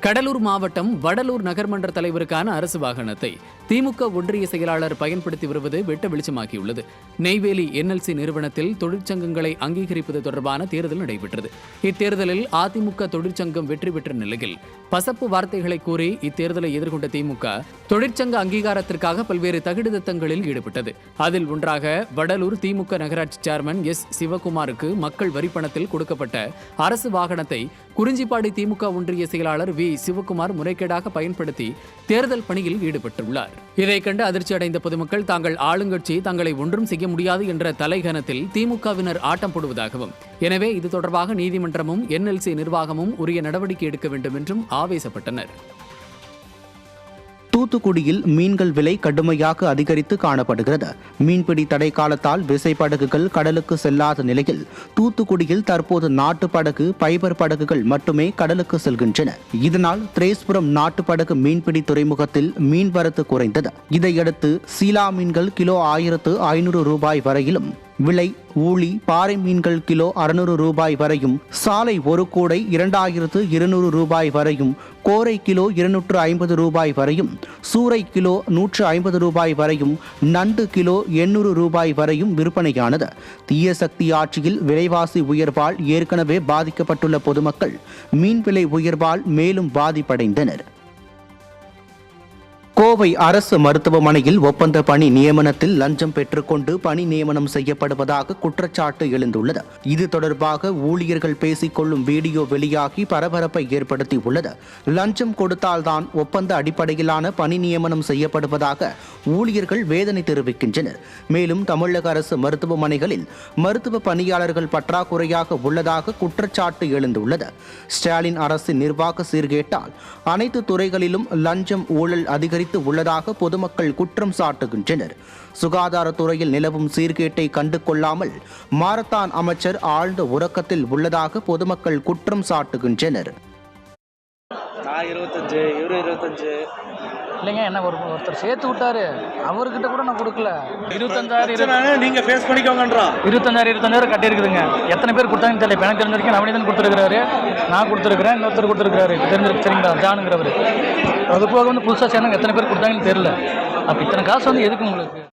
கடலூர் மாவட்டம் வடலூர் நகர்மன்ற தலைவருக்கான அரசு வாகனத்தை திமுக ஒன்றிய செயலாளர் பயன்படுத்தி வருவது வெட்ட வெளிச்சமாகியுள்ளது. நெய்வேலி NLC நிறுவனத்தில் தொழிற்சங்கங்களை அங்கீகரிப்பது தொடர்பான தேர்தல் நடைபெற்றது. இத்தேர்தலில் அதிமுக தொழிற்சங்கம் வெற்றி பெற்ற நிலையில் பசப்பு வார்த்தைகளை கூறி இத்தேர்தலை எதிர்கொண்ட திமுக தொழிற்சங்க அங்கீகாரத்திற்காக பல்வேறு தகுதித்தங்களில் ஈடுபட்டது. அதில் ஒன்றாக வடலூர் திமுக நகராட்சி சேர்மன் சிவகுமாருக்கு மக்கள் வரிப்பணத்தில் கொடுக்கப்பட்ட அரசு வாகனத்தை குறிஞ்சிப்பாடி திமுக ஒன்றிய செயலாளர் சிவகுமார் முறைகேடாக பயன்படுத்தி தேர்தல் பணியில் ஈடுபட்டுள்ளார். இதை கண்டு அதிர்ச்சி அடைந்த பொதுமக்கள் தாங்கள் ஆளுங்கட்சி தங்களை ஒன்றும் செய்ய முடியாது என்ற தலைகணத்தில் திமுகவினர் ஆட்டம் போடுவதாகவும், எனவே இது தொடர்பாக நீதிமன்றமும் NLC நிர்வாகமும் உரிய நடவடிக்கை எடுக்க வேண்டும் என்றும் ஆவேசப்பட்டனர். தூத்துக்குடியில் மீன்கள் விலை கடுமையாக அதிகரித்து காணப்படுகிறது. மீன்பிடி தடை காலத்தால் விசைப்படகுகள் கடலுக்கு செல்லாத நிலையில் தூத்துக்குடியில் தற்போது நாட்டு படகு, பைபர் படகுகள் மட்டுமே கடலுக்கு செல்கின்றன. இதனால் திரேஸ்புரம் நாட்டு படகு மீன்பிடி துறைமுகத்தில் மீன்வரத்து குறைந்தது. இதையடுத்து சீலா மீன்கள் கிலோ 1500 ரூபாய் வரையிலும், விலை ஊளி பாறை மீன்கள் கிலோ 600 ரூபாய் வரையும், சாலை ஒரு கூடை 2200 ரூபாய் வரையும், கோரை கிலோ 250 ரூபாய் வரையும், சூறை கிலோ 150 ரூபாய் வரையும், நண்டு கிலோ 800 ரூபாய் வரையும் விற்பனையானது. தீய சக்தி ஆட்சியில் விலைவாசி உயர்வால் ஏற்கனவே பாதிக்கப்பட்டுள்ள பொதுமக்கள் மீன் விலை உயர்வால் மேலும் பாதிப்படைந்தனர். கோவை அரசு மருத்துவமனையில் ஒப்பந்த பணி நியமனத்தில் லஞ்சம் பெற்றுக்கொண்டு பணி நியமனம் செய்யப்படுவதாக குற்றச்சாட்டு எழுந்துள்ளது. இது தொடர்பாக ஊழியர்கள் பேசிக்கொள்ளும் வீடியோ வெளியாகி பரபரப்பை ஏற்படுத்தியுள்ளது. லஞ்சம் கொடுத்தால்தான் ஒப்பந்த அடிப்படையிலான பணி நியமனம் செய்யப்படுவதாக ஊழியர்கள் வேதனை தெரிவிக்கின்றனர். மேலும் தமிழக அரசு மருத்துவமனைகளில் மருத்துவ பணியாளர்கள் பற்றாக்குறையாக உள்ளதாக குற்றச்சாட்டு எழுந்துள்ளது. ஸ்டாலின் அரசின் நிர்வாக சீர்கேட்டால் அனைத்து துறைகளிலும் லஞ்சம் ஊழல் அதிகரித்து உள்ளதாக பொதுமக்கள் குற்றம் சாட்டுகின்றனர். சுகாதாரத்துறையில் நிலவும் சீர்கேட்டை கண்டு கொள்ளாமல் மாரத்தான் அமைச்சர் ஆழ்ந்த உறக்கத்தில் உள்ளதாக பொதுமக்கள் குற்றம் சாட்டுகின்றனர். நான் 25, இவரு 25. இல்லைங்க, என்ன ஒருத்தர் சேர்த்து விட்டாரு, அவர்கிட்ட கூட நான் கொடுக்கல. 25,000 நீங்க ஃபேஸ் பண்ணிக்கோங்கன்றா. 25,000 கட்டியிருக்குதுங்க. எத்தனை பேர் கொடுத்தாங்கன்னு தெரியல. எனக்கு தெரிஞ்ச வரைக்கும் நவநீதன் கொடுத்துருக்காரு, நான் கொடுத்துருக்கிறேன், இன்னொருத்தர் கொடுத்துருக்காரு, தெரிஞ்சிருக்கு சரிங்களா, ஜானுங்கிறவர். அது போக புதுசாக சேர்ந்தாங்க, எத்தனை பேர் கொடுத்தாங்கன்னு தெரியல. அப்போ இத்தனை காசு எதுக்கு உங்களுக்கு?